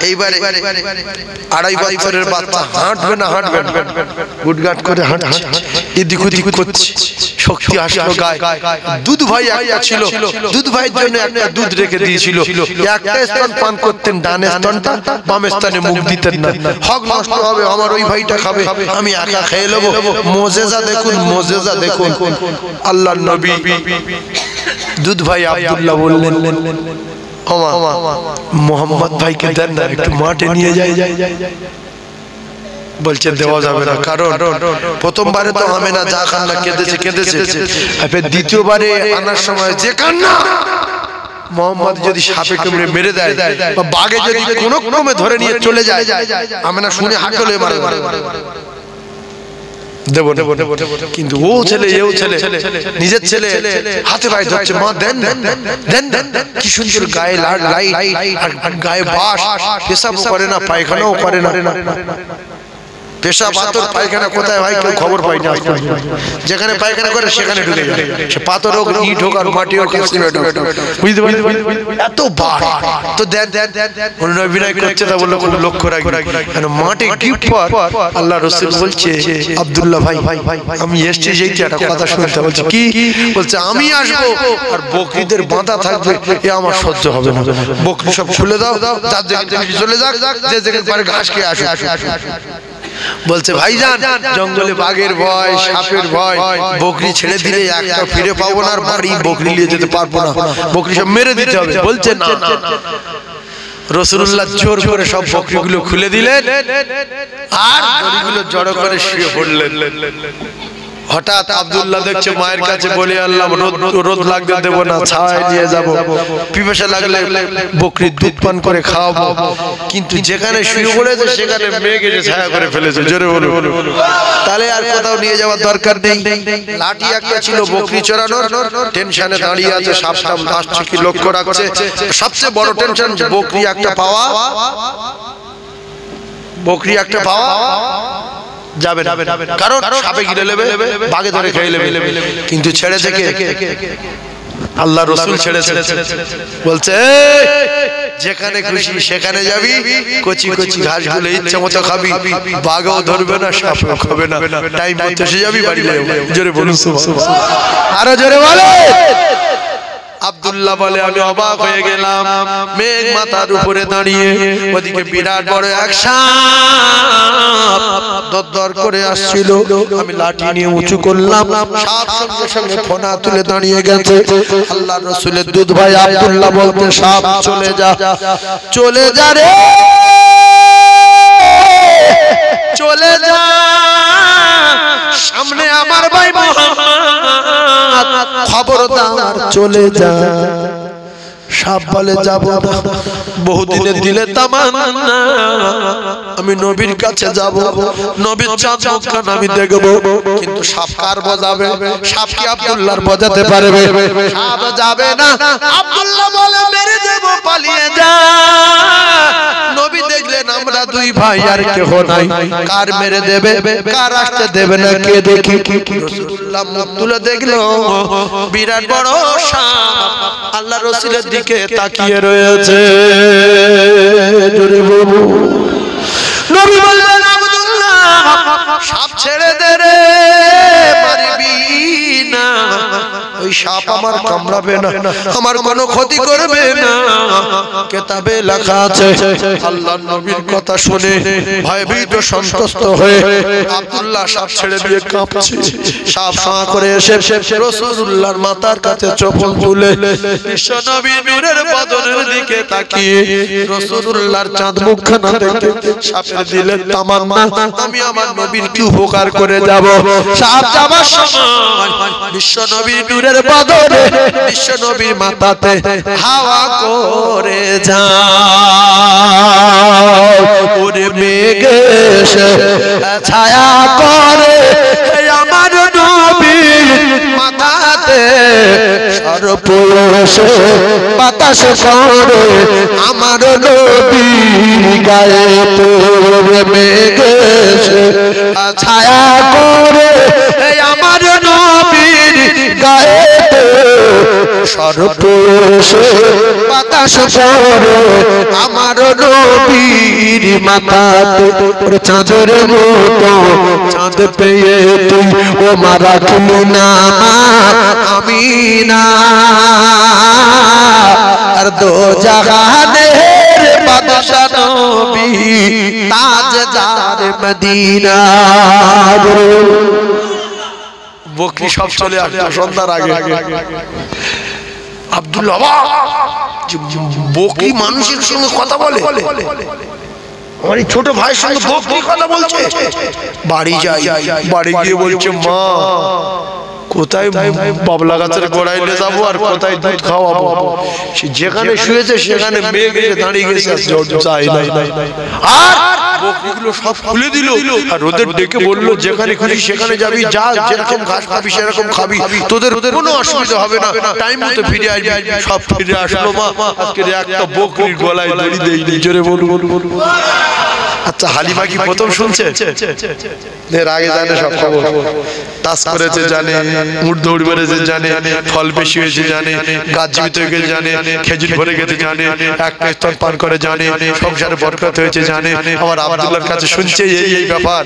এইবারে 2.5 বছরের বাচ্চা হাঁটবে না, হাঁটবে না, গুটগাট করে হাঁটছে, এদিক ওদিক করছে, শক্তি আসলো গায়ে। দুধ ভাই একটা ছিল, দুধ ভাইয়ের জন্য একটা দুধ রেখে দিয়েছিল, একটা স্তন পান করতেন, ডানে স্তনটা, বামে স্তনে মুখ দিতেন না, হক নষ্ট হবে, আমার ওই ভাইটা খাবে, আমি একা খেয়ে নেবো। মুজিজা দেখুন, মুজিজা দেখুন। আল্লাহর নবী দুধ ভাই আব্দুল্লাহ বললেন মোহাম্মদ ভাইকে দেন না, একটু মাঠে নিয়ে যাই। বলছে দেওয়া যাবে না, কারণ প্রথমবারে তো আমেনা যা কান্না কেঁদেছে, দ্বিতীয়বারে আনার সময় যে কান্না, মোহাম্মদ যদি সাপে কামড়ে মেরে দেয় বা বাঘে যদি কোনো ক্রমে ধরে নিয়ে চলে যায়, আমেনা শুনে হাঁকলে মারে, দেব দেব। কিন্তু ও ছেলে, এও ছেলে, নিজের ছেলে হাতে পায়ে ধরছে, মা দেন দেন দেন। কি সুন্দর গায়ে লাইট আর গায়ে বাস, পেশাবও করে না, পায়খানাও করে না। পেশা পাথর পায়খানা কোথায় হয় কেউ খবর পাই না, যেখানে পায়খানা করে সেখানে ঢুকে যায়, সে পাথর হোক, ইট হোক আর মাটি হোক, বুঝতে পারি এত বাস। তো দেন অভিনয় করছে, তা বললো কোনো লক্ষ্য রাখবে, কেন মাটি গিফট পর আল্লাহ রাসূল বলছে আব্দুল্লাহ ভাই আমি এসছি, যেইটা একটা কথা শুনতে। বলছে কি? বলছে আমি আসবো আর বকরিদের বাঁধা থাকবে, এ আমার সহ্য হবে না, বকরি সব খুলে দাও, যার যেখানে চলে যাক, যে যেখানে পারে ঘাস খেয়ে আসে। বলছে ভাইজান জঙ্গলে বাঘের ভয়, সাপের ভয়, বকরি ছেড়ে দিলে একটা ফিরে পাবো না, আর বাড়ি বকরি নিয়ে যেতে পারবো না, বকরি সব মেরে দিতে হবে। বলছে না, রাসূলুল্লাহ জোর করে সব বকরিগুলো খুলে দিলেন আর দড়িগুলো জড়ো করে শুয়ে পড়লেন। হঠাৎ আব্দুল্লাহ দেখছে মায়ের কাছে বলে আল্লাহ রোদ লাগতে দেব না, ছায়ায় নিয়ে যাব, পিপাসা লাগলে বকরির দুধ পান করে খাওয়াবো। কিন্তু যেখানে শুয়ে পড়েছে সেখানে মেঘ এসে ছায়া করে ফেলেছে। জোরে বলো, তাহলে আর কোথাও নিয়ে যাওয়ার দরকার নেই। লাঠি একটা ছিল বকরি চড়ানোর, টেনশনে দাঁড়িয়ে আছে, সাপ সাপ আসছে কি লক্ষ্য রাখছে। সবচেয়ে বড় টেনশন বকরি একটা পাওয়া, বকরি একটা পাওয়া যাবে না, কারণ সাপে গিলে নেবে, বাঘে ধরে খেয়ে নেবে। কিন্তু ছেড়েছে কে? আল্লাহ রাসূল ছেড়েছে। বলছে যেখানে খুশি সেখানে যাবি, কচি কচি ঘাসগুলো ইচ্ছা মতো খাবি, বাঘও ধরবে না, সাপও খাবে না, টাইম মতো এসে যাবি বাড়ি যাবি। জোরে বলুন সুবহানাল্লাহ, আরো জোরে বলো। আব্দুল্লাহ বলে আমি অবাক হয়ে গেলাম, মেঘ মাথার উপরে দাঁড়িয়ে, ওদিকে বিরাট বড় এক সাপ দরদর করে আসছিল। আমি লাঠি নিয়ে উঁচু করলাম, সাপ সঙ্গে সঙ্গে ফোনা তুলে দাঁড়িয়ে গেছে। আল্লাহর রাসূলের দুধ ভাই আব্দুল্লাহ বলতে, সাপ চলে যা, চলে যা রে, চলে যা, সামনে আমার ভাই মুহাম্মদ, খবরদার চলে যা। সাপ বলে যাব না, বহুদিনের দিলে তামান্না, আমি নবীর কাছে যাব, নবীর চাঁদ মুখখান আমি দেখব। কিন্তু সাপ কার বজাবে? সাপ কি আব্দুল্লাহর বজাতে পারবে? সাপ যাবে না। আব্দুল্লাহ বলে মেরে দেব, পালিয়ে যা। নবী দেখলেন আমরা দুই ভাই আর কেহ নাই, কার মেরে দেবে, কার আসতে দেবে না, কে দেখি। রাসূলুল্লাহ মুখ তুলে দেখলো বিরাট বড় সাপ আল্লাহ রাসূলের দিকে তাকিয়ে রয়েছে। জোরে বলো। নবী বললেন আব্দুল্লাহ সাপ ছেড়ে দে রে, মারবি না, ওই সাপ আমার কামড়াবে না, আমার কোনো ক্ষতি করবে না। কিতাবে লেখা আছে। আল্লাহর নবীর কথা শুনে ভয়ভীত সন্তুষ্ট হয়ে আব্দুল্লাহ সাপ ছেড়ে দিয়ে কাঁপছে। সাপ সাঁ করে এসে রাসূলুল্লাহর মাথার কাছে চোপন তুলে বিশ্বনবী নূরের বদনের দিকে তাকিয়ে রাসূলুল্লাহর চাঁদ মুখখানা দেখে সাপের দিলেন তামান্না, আমি আমার নবীর কি উপকার করে যাব। সাপ যাবার সময় বিশ্বনবী নূরের বদনে বিশ্বনবীর মাথাতে হাওয়া করে যায়, ওরে মেঘে ছায়া করে আমার নবীর মাথাতে, সর্বশে বাতাস করে আমার নবীর গায়ে, তোরে মেঘে ছায়া করে আমার নবীর গায়ে, সর্বশে বাতাস করে আমার নবীর মাথাতে। চাঁদের মতো চাঁদ পেয়ে তুই ও মারা তুমি না, আমি না, আর দো জাহানের বাদশা নবী, তাজদার মদিনা। বকরি সব চলে আসে সন্ধ্যার আগে। আব্দুল্লাহ বকরি মানুষের সঙ্গে কথা বলে, আমার এই ছোট ভাইয়ের সঙ্গে বকরি কথা বলছে। বাড়ি যাই, বাড়ি গিয়ে বলছে মা কোথায় বাবলা গাছের গোড়ায় নিয়ে যাবো আর কোথায় দুধ খাওয়াবো। সে যেখানে শুয়েছে সেখানে মেঘ এসে দাঁড়িয়ে গেছে, আর বকরিগুলো সব খুলে দিল আর ওদের ডেকে বললো যেখানে খুশি সেখানে যাবি, যা যেরকম ঘাস খাবি সেরকম খাবি, তোদের কোনো অসুবিধা হবে না, টাইম মতো ফিরে আসবি। সব ফিরে আসলো। মা আজকে একটা বকরির গলায় দড়ি দেয়নি। জোরে বলু। আচ্ছা হালিমা কি প্রথম শুনছে? এর আগে জানে সব খবর, তাস করেছে জানে, উট দৌড় মেরেছে জানে, ফল বেশি হয়েছে জানে, গাছ জীবিত হয়ে গেছে জানে, খেজুর ভরে গেছে জানে, একটা স্তন পান করে জানে, সংসারে বরকত হয়েছে জানে। আমার আব্দুল্লাহর কাছে শুনছে এই ব্যাপার।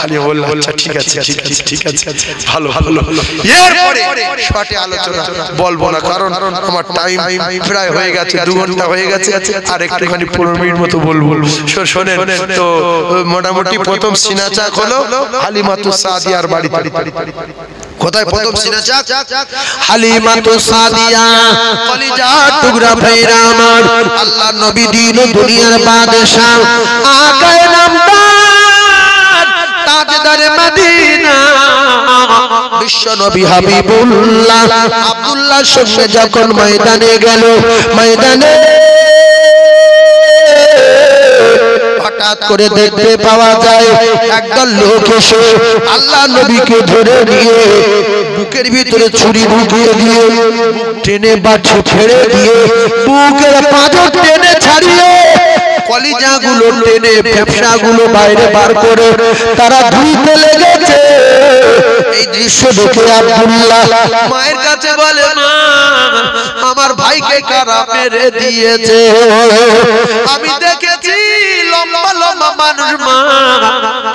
হালিমা বলল আচ্ছা ঠিক আছে ঠিক আছে ঠিক আছে, ভালো ভালো। এরপরে শর্টে আলোচনা বলবো না, কারণ আমার টাইম প্রায় হয়ে গেছে, 2 ঘন্টা হয়ে গেছে, আর একটুখানি 15 মিনিট মতো বলবো। শোনেন তো, মোটামুটি প্রথম সিনা চাক হলো হালিমাতুস সাদিয়ার বাড়িতে। কোথায় প্রথম সিনা চাক? হালিমাতুস সাদিয়া, কলিজার টুকরা ভাইরা আমার, আল্লাহর নবী দিন ও দুনিয়ার বাদশা, আকায়ে নামদার, তাজদার মদিনা, বিশ্ব নবী হাবিবুল্লাহ আব্দুল্লাহর সঙ্গে যখন ময়দানে গেল, ময়দানে হঠাৎ করে দেখতে পাওয়া যায় একদল লোক এসে আল্লাহ নবীকে ধরে নিয়ে বুকের ভিতরে ছুরি ঢুকিয়ে দিয়ে টেনে বাছু ছেড়ে দিয়ে বুকের পাঁজর টেনে ছাড়িয়ে কলিজাগুলো টেনে ব্যবসাগুলো বাইরে বার করে তারা ধুইতে লেগেছে। এই দৃশ্য দেখে আব্দুল্লাহ মায়ের কাছে বলে, মা আমার ভাইকে কারা মেরে দিয়েছে? আমি দেখেছি লম্বা লম্বা মানুষ মা,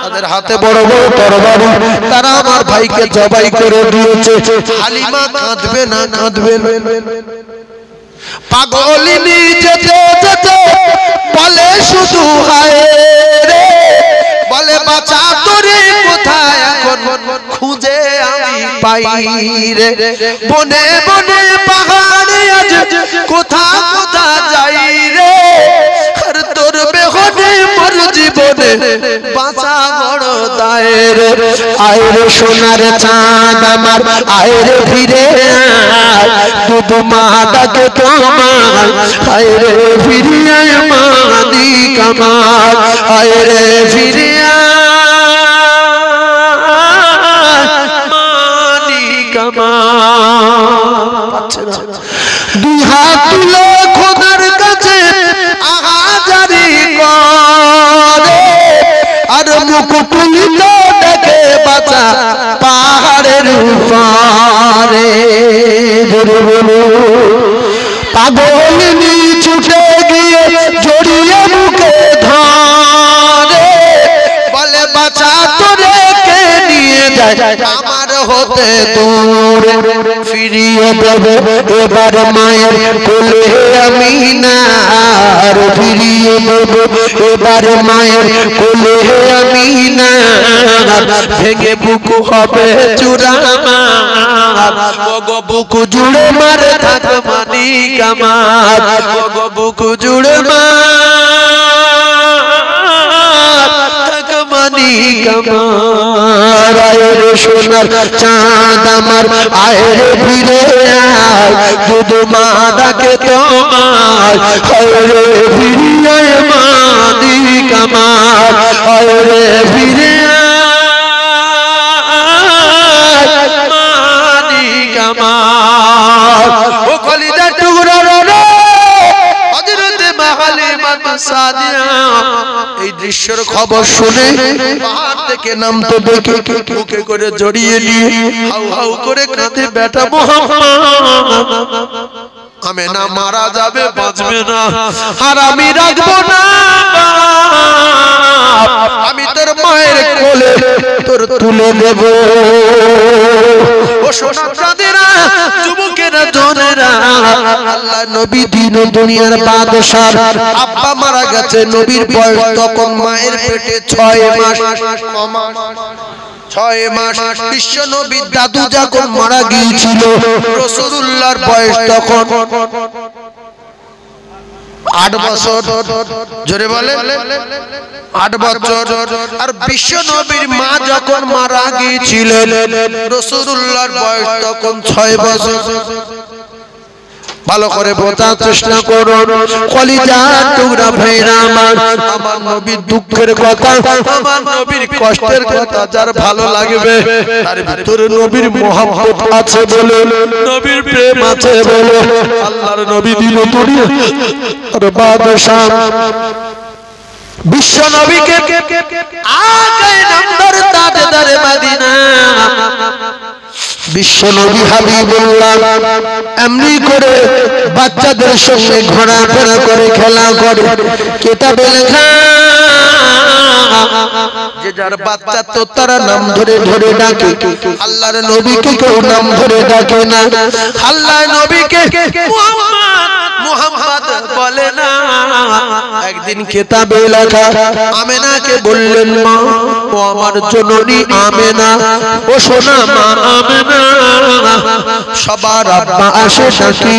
তাদের হাতে বড় বড় তরবারি, তারা আমার ভাইকে জবাই করে দিয়েছে। হালিমা কাঁদবে না কাঁদবে না? পাগলিনী যেতে যেতে বলে শুধু হায় রে, বলে বাঁচা তোরে কোথায় এখন খুঁজে আমি পাই রে, বনে বনে পাহাড়ে আজ কোথা কোথা যাই রে, আর তোর বেহনে মোর জীবনে বাঁচা বড় দায় রে। আয় রে সোনার চাঁদ আমার, আয় রে ফিরে আয়, দুধ মা ডাকে তোমার, আয় রে ফিরে আয় মালিক আমার, আয় রে ফিরে মালিক আমার। দুই হাত তুলে খোদার কাছে আহাজারি করে, আর মুখ তুলিতে ডেকে বাঁচা পাহাড়ের উপরে। পাগলিনী ছুটে গিয়ে জড়িয়ে মুখে ধরে, বলে বাঁচা তোরে কে নিয়ে যায় আমার হতে দূর, ফিরিয়ে দেবে এবার মায়ের কোলে আমি না, আর ফিরিয়ে দেবে এবার মায়ের কোলে আমি না, ভেঙে বুকু হবে চূড়ামার, ওগো বুকু জুড়ে মার থাক মালিক আমার, ওগো বুকু জুড়ে মার থাক মালিক আমার। আয় রে সোনার চাঁদ আমার, আয় রে ফিরে আয়, দুধ মা ডাকে তোমার, আয় রে ফিরে আয় মালিক আমার, আয় রে ফিরে আয় মালিক আমার। ও কলিজার টুকরা রে হযরত হালিমা সাদিয়া এই দৃশ্যের খবর শুনে পাহাড় থেকে নামতে দেখে বুকে করে জড়িয়ে নিয়ে হাউ হাউ করে কাঁদে, বেটা মুহাম্মদ আমেনা মারা যাবে, বাঁচবে না, আর আমি রাখবো না, আমি তোর মায়ের কোলে তোর তুলে দেব। ও সোনারা যুবকেরা জনেরা, আল্লাহ নবী দিন দুনিয়ার বাদশাহ, আব্বা মারা গেছে, নবীর বয়স তখন মায়ের পেটে 6 মাস। 6 মাস। বিশ্ব নবীর দাদু যখন মারা গিয়েছিল, রাসূলুল্লাহর বয়স তখন 8 বছর। জোরে বলে 8 বছর। আর বিশ্ব নবীর মা যখন মারা গিয়েছিলেন, রাসূলুল্লাহর বয়স তখন 6 বছর। ভালো করে বোঝার চেষ্টা করুন কলিজার টুকরা ভাইরা আমার, আমার নবীর দুঃখের কথা, আমার নবীর কষ্টের কথা যার ভালো লাগবে, তার ভিতরে নবীর মহব্বত আছে বলে, নবীর প্রেম আছে বলে আল্লাহর নবী দিল দুনিয়া আর বাদশাহ বিশ্ব নবীকে আগে নাম্বার তাজদারে মদিনা। বিশ্ব নবী হাবিবুল্লাহ এমনি করে বাচ্চাদের সঙ্গে ঘোরাফেরা করে, খেলা করে, কিতাবে লেখা যে যার বাচ্চা তো তারা নাম ধরে ধরে ডাকে, আল্লাহর নবীকে কেউ নাম ধরে ডাকে না, আল্লাহর নবীকে মুহাম্মদ মুহাম্মদ বলে না। একদিন কিতাবে লেখা আমেনাকে বললেন, মা ও আমার জননী আমেনা, ও সোনা মা আমেনা, সবার আব্বা আসে ডাকি,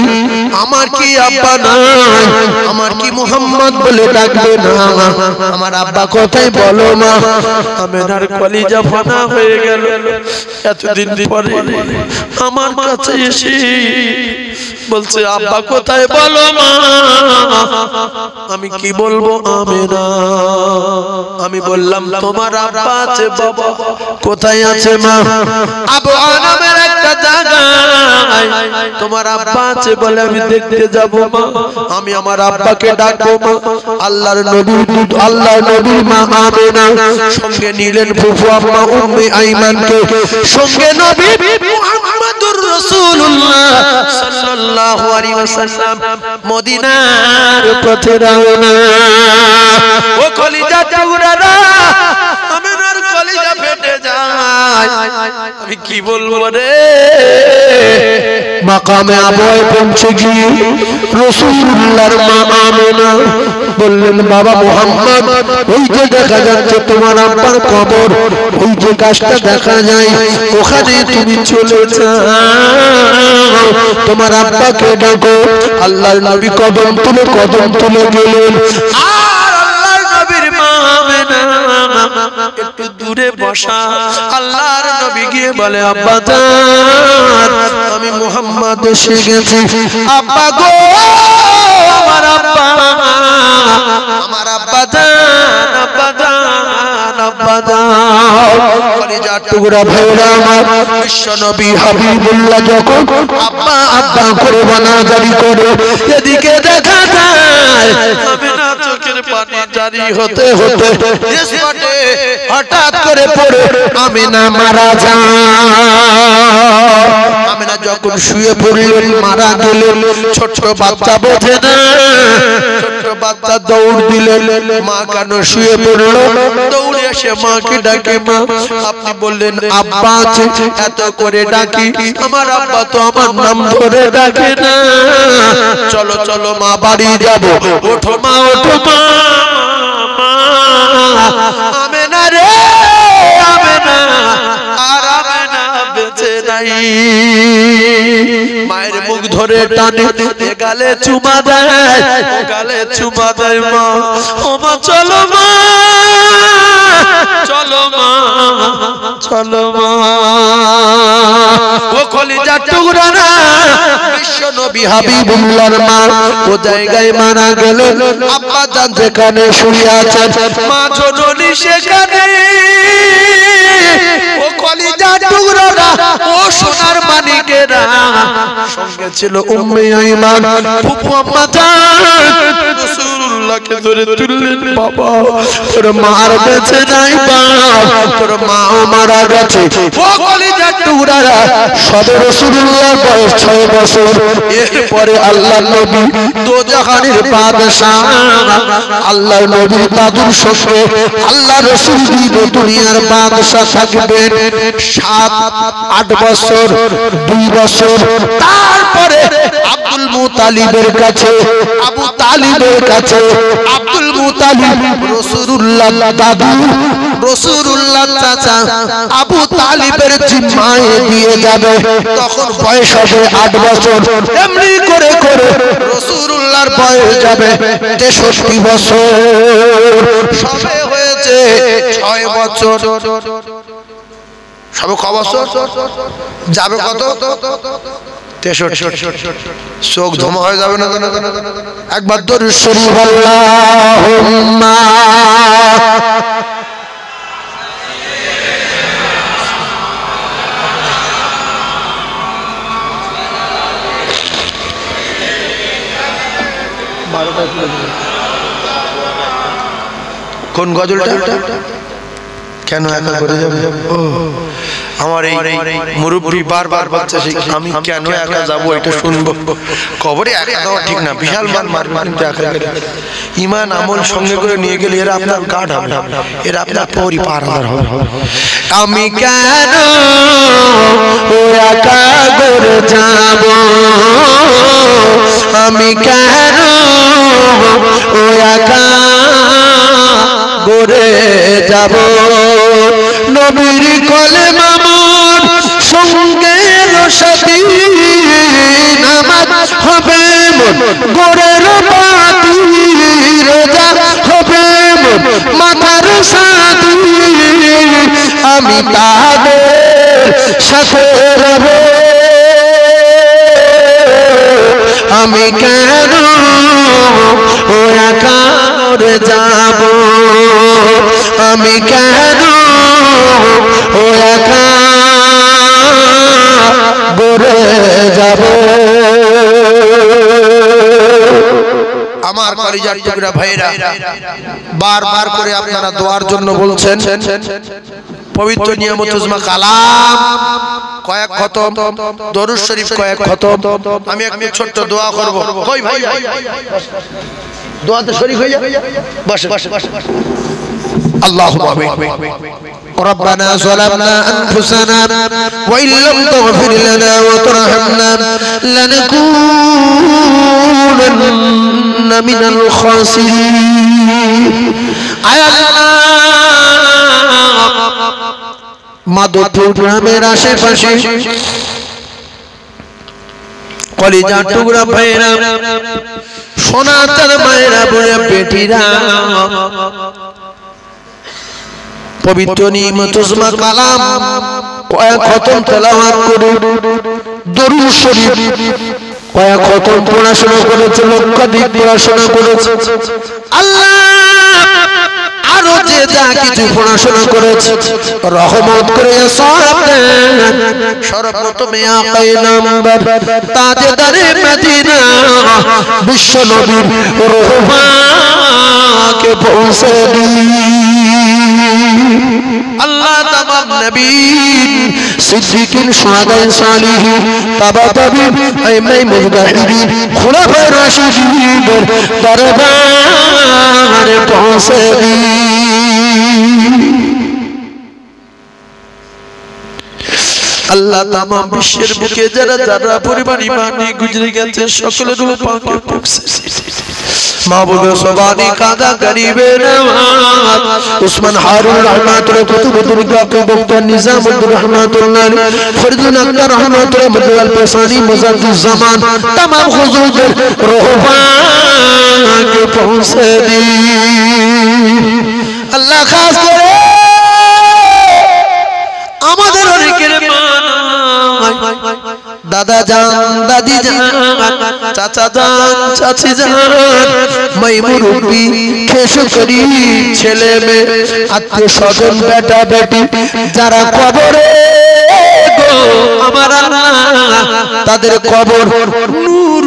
আমার কি আব্বা নাই? আমার কি মুহাম্মদ বলে ডাকবে না? আমার আব্বা কোথায় বলো মা? আমেনার কলিজা ফানা হয়ে গেল। এতদিন পরে আমার কাছে এসে বলছে আব্বা কোথায় বলো মা? আমি কি বলবো আমেনা? আমি বললাম তোমার আব্বা আছে বাবা। কোথায় আছে মা? আবু আনামের একটা জায়গায় তোমার আব্বা আছে বলে আমি দেখতে যাব মা। আমি আমার আব্বাকে ডাকবো মা। আল্লাহর নবীর মা আমেনা সঙ্গে নিলেন ফুফু আম্মা উম্মে আইমানকে, সঙ্গে নবী মুহাম্মদুর রাসূলুল্লাহ সাল্লাল্লাহু আলাইহি ওয়াসাল্লাম মদিনার পথে রওনা। ও কলিজা টুকরারা, আমেনার কলিজা ফেটে যায়। আমি কি বলবো রে? মাকামে আবয় পৌঁছে গিয়ে রাসূলুল্লাহর মা আমেনা বললেন বাবা মুহাম্মদ, ওই যে দেখা যাচ্ছে তোমার আব্বার কবর, ওই যে গাছটা দেখা যায়, ওখানে তুমি চলে যাও, তোমার আব্বাকে ডাকো। আল্লাহর নবী কদম তুলে গেলেন। আর আল্লাহর নবীর মা আমেনা একটু দূরে বসা। আল্লাহর নবী গিয়ে বলে আব্বা জান, আমি মুহাম্মদ এসে গেছি। আব্বা গো, আমার আব্বা, আমার আব্বা জান, আব্বা জান, আব্বা জান। কলিজার টুকরা ভাইরা আমার, বিশ্ব নবী হাবিবুল্লাহ যখন আব্বা আব্বা করে বানাজারি করে, এদিকে দেখা যায় আমেনা চোখের পানি জারি হতে হতে স্পটে হঠাৎ করে পড়ে আমেনা মারা যায়। আমেনা যখন শুয়ে পড়লেন, মারা গেলেন, ছোট্ট বাচ্চা বোঝে না, ছোট্ট বাচ্চা দৌড় দিলেন, মা কেন শুয়ে পড়লো? দৌড়ে এসে মাকে ডাকে, মা আপনি বললেন আব্বা আছে, এত করে ডাকি, আমার আব্বা তো আমার নাম ধরে ডাকে না। চলো চলো মা, বাড়ি যাবো। ওঠো মা, ওঠো মা। আমেনা রে আমেনা, আর আমেনা বেঁচে নাই। মায়ের মুখ ধরে টানে, গালে চুমা দেয়, গালে চুমা দেয়। মা, ও মা চলো মা, চলো মা, চলো মা। ও কলিজার টুকরা না, বিশ্ব নবী হাবিবুল্লাহর মা ও জায়গায় মারা গেলেন। আব্বা জান যেখানে শুয়ে আছেন, মা জননী সেখানে। ও কলিজার টুকরা, ও সোনার মানিকেরা, সঙ্গে ছিল উম্মে আইমান, ফুফু আম্মা জান। রাসূলুল্লাহকে ধরে তুললেন, বাবা তোর মার বেঁচে নাই, বাপ তোর মাও মারা গেছে। ও কলিজার টুকরারা, সবে রাসূলুল্লাহর বয়স 6 বছর। এরপরে আল্লাহর নবী দোজাহানের বাদশা, আল্লাহর নবীর দাদুর সঙ্গে আল্লাহ রাসূল দুনিয়ার বাদশা থাকবেন 7-8 বছর, 2 বছর। তারপরে আব্দুল মুতালিবের কাছে, আবু তালিবের কাছে, আব্দুল মুতালিব রাসূলুল্লাহ দাদু, রাসূলুল্লাহ চাচা আবু তালিবের জিম্মায় দিয়ে যাবে। তখন বয়স হবে 8 বছর। এমনি করে করে রাসূলুল্লাহর বয়স যাবে 63 বছর। সবে হয়েছে 6 বছর। সবে ক বছর যাবে? কত? 63। চোখ ধোমা হয়ে যাবে না? একবার দরুদ শরীফ আল্লাহুম্মা কোন গজলটা? কেন একা করে যাবে? ও আমার এই মুরব্বী বারবার বলছে আমি কেন একা যাব, এটা শুনবো। কবরে একা যাওয়া ঠিক না, বিশাল মান মারবে কিন্তু একা গেলে। ঈমান আমল সঙ্গে করে নিয়ে গেলে এরা আপনার গার্ড হবে, এরা আপনার পরিপার হবে। আমি কেন একা করে যাব, আমি কেন একা করে যাব। নবীর কলেমা মোর সঙ্গের সাথী নামাজ হবে মোর গোরের বাতি রোজা হবে মোর মাথার সাথী আমি তাদের সাথে রব আমি কেন ও একা যাব আমি কেন ও একা বলে যাব আমার কলিজার টুকরা ভাইরা বারবার করে আপনারা দোয়ার জন্য বলছেন পবিত্র নিয়ামত উজমা কালাম কয়েক খতম দরুদ শরীফ কয়েক খতম আমি একটু ছোট্ট দোয়া করব কই ভাই দোয়াতে শরীক হয়ে যা বস اللهم ربنا ظلمنا أنفسنا وإن لم تغفر لنا وترحمنا لنكونن من الخاسرين يا الله মাধবপুর গ্রামের আশেপাশে কলিজার টুকরা ভাইরা সোনাতার মায়েরা বুড়া বেটিরা পবিত্র নিয়ামত উজমা কালাম কয়েক খতম তেলাওয়াত করে দরুদ শরীফ কয়েক খতম পড়াশোনা করেছে লক্ষাধিক পড়াশোনা করেছে আল্লাহ আরো যে যা কিছু পড়াশোনা করেছে রহমত করে সওয়াব দেন সর্বপ্রথমে আকায়ে নামদার তাজদারে মদিনা বিশ্ব নবীর রহমাকে পৌঁছে আল্লাহ তামাম নবী সিদ্দিকিন শুহাদায়ে সালিহিন তাবাতাবিন আইমায়ে মুজতাহিদিন খুলাফায়ে রাশিদিনের দরবারে পৌঁছে আল্লাহ তামাম বিশ্বের বুকে যারা যারা পরিবার ঈমান নিয়ে গুজরে গেছে সকলের রূহ পাকে পৌঁছে মাহবুব সুবহানি কাদা গরিবে নওয়াজ উসমান হারুন রহমাতুল্লাহ কুতুবুল কাকে বক্তা নিজামুদ্দিন রহমাতুল্লাহ ফরিদুল আকবর রহমাতুল্লাহ মদুল পেশানি মুজাদ্দিদ জামান तमाम হুজুরদের রূহ পাকে পৌঁছে দি আল্লাহ খাস করে আমাদের অনেকের দাদা জান দাদি জান চাচা জান চাচি জান মাই মুরব্বি খেশকরি ছেলে মেয়ে আত্মীয় স্বজন বেটা বেটি যারা কবরে গো আমার আল্লাহ তাদের কবর নূর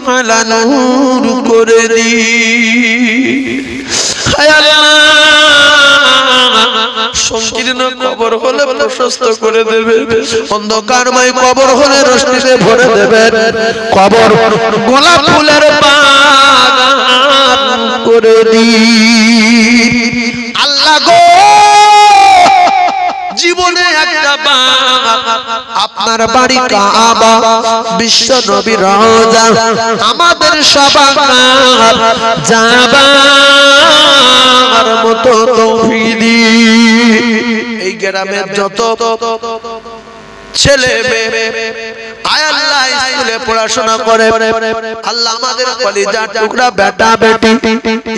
আলা নূর করে দি হায় আল্লাহ সংকীর্ণ কবর হলে প্রশস্ত করে দেবে অন্ধকারময় কবর হলে রোশনিতে ভরে দেবে কবর গোলাপ ফুলের বাগান করে দি আল্লাহ গো জীবনে একটা আপনার বাড়ি কাবা বিশ্ব নবী রওজা আমাদের সবার যাবার মতো তৌফিক এই গ্রামের যত ছেলে মেয়ে আয় আল্লাহ স্কুলে পড়াশোনা করে আল্লাহ আমাদের কলিজার টুকরা বেটা বেটি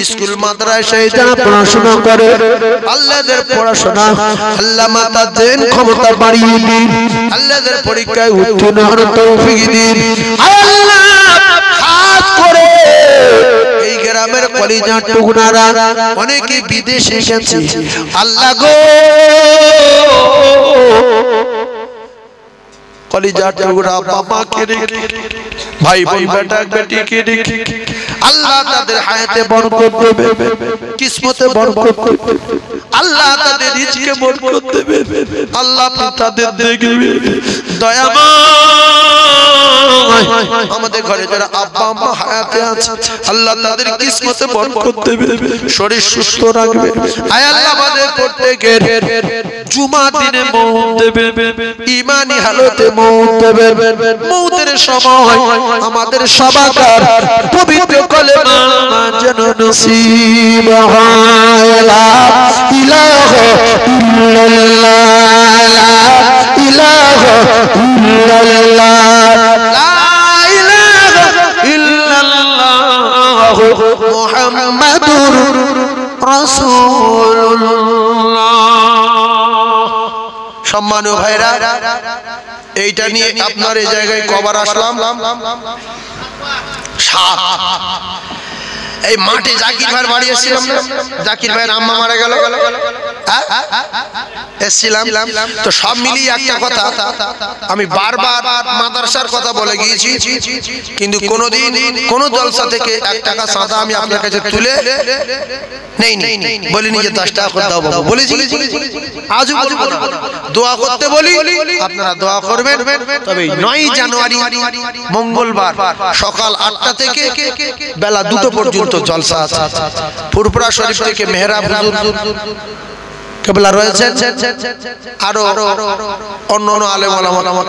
স্কুল মাদ্রাসায় যারা পড়াশোনা করে আল্লাহদের পড়াশোনা আল্লাহ মাতা দেন ক্ষমতা বাড়িয়ে দিন আল্লাহদের পরীক্ষায় উত্তীর্ণ হওয়ার তৌফিক দিন আয় আল্লাহ খাস করে এই গ্রামের কলিজার টুকরারা অনেকে বিদেশে গেছে আল্লাহ গো কলিজার টুকরা বাবাকে রেখে ভাই বোন বেটা বেটিকে রেখে আল্লাহ তাদের হায়াতে বরকত দেবে কিসমতে বরকত দেবে আল্লাহ তাদের রিজকে বরকত দেবে আল্লাহ তাদের দেখবে দয়াময় আমাদের ঘরে যারা আব্বা আম্মা হায়াতে আছে আল্লাহ তাদের কিসমতে বরকত দেবে শরীর সুস্থ রাখবে আয় আল্লাহ আমাদের প্রত্যেকের জুমা দিনে মওত দেবে ঈমানি হালতে মওত দেবে মওতের সময় আমাদের সবার পবিত্র কলেমা যেন নসিব হয় লা ইলাহা ইল্লাল্লাহ সম্মানীয় ভাইরা, এইটা নিয়ে আপনার এই জায়গায় কবার আসলাম? এই মাঠে জাকির ভাইয়ের বাড়ি এসেছিলাম না? জাকির ভাইয়ের আম্মা মারা গেল, এসেছিলাম তো। সব মিলিয়ে একটা কথা, আমি বারবার মাদ্রাসার কথা বলে গিয়েছি, কিন্তু কোনোদিন কোন জলসা থেকে 1 টাকা চাঁদা আমি আপনার কাছে তুলে নেই বলিনি যে 10 টাকা করে দাও বাবু, বলেছি? আজও বলবো না, দোয়া করতে বলি, আপনারা দোয়া করবেন। তবে 9 জানুয়ারি মঙ্গলবার সকাল 8টা থেকে বেলা 2টো পর্যন্ত জলসা আছে। ফুরফুরা শরীফ থেকে মেহরাব হুজুর কেবলা রয়েছেন, আরো অন্য আলেম ওলামা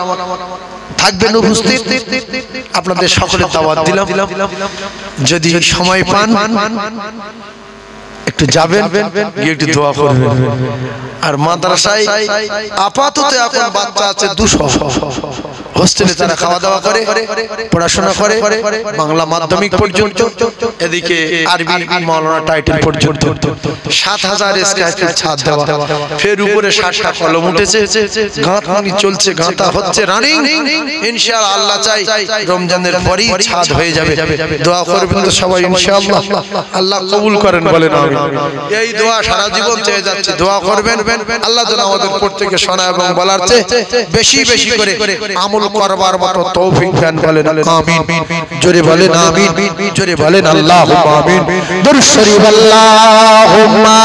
থাকবেন উপস্থিত। আপনাদের সকলের দাওয়াত দিলাম, যদি সময় পান একটু যাবেন, গিয়ে একটু দোয়া করবেন। আর মাদ্রাসায় আপাতত এখন বাচ্চা আছে 200, হোস্টেলে তারা খাওয়া দাওয়া করে, পড়াশোনা করে, বাংলা মাধ্যমিক পর্যন্ত, এদিকে আরবি মাওলানা টাইটেল পর্যন্ত। 7000 স্কয়ার ফিট ছাদ দেওয়া, ফের উপরে 60টা কলম উঠেছে, গাঁথনি চলছে, গাঁথা হচ্ছে, রানিং। ইনশাআল্লাহ আল্লাহ চাই রমজানের পরেই ছাদ হয়ে যাবে। দোয়া করবেন তো সবাই ইনশাআল্লাহ, আল্লাহ কবুল করেন, বলেন আমিন। এই দোয়া সারা জীবন চেয়ে যাচ্ছে, দোয়া করবেন আল্লাহ যেন আমাদের প্রত্যেককে শোনা এবং বলার চেয়ে বেশি বেশি করে আমল করবার মতো তৌফিক দান, বলেন আমিন। জোরে বলেন আমিন, জোরে বলেন আল্লাহুম্মা আমিন। দুরূদ শরীফ আল্লাহুম্মা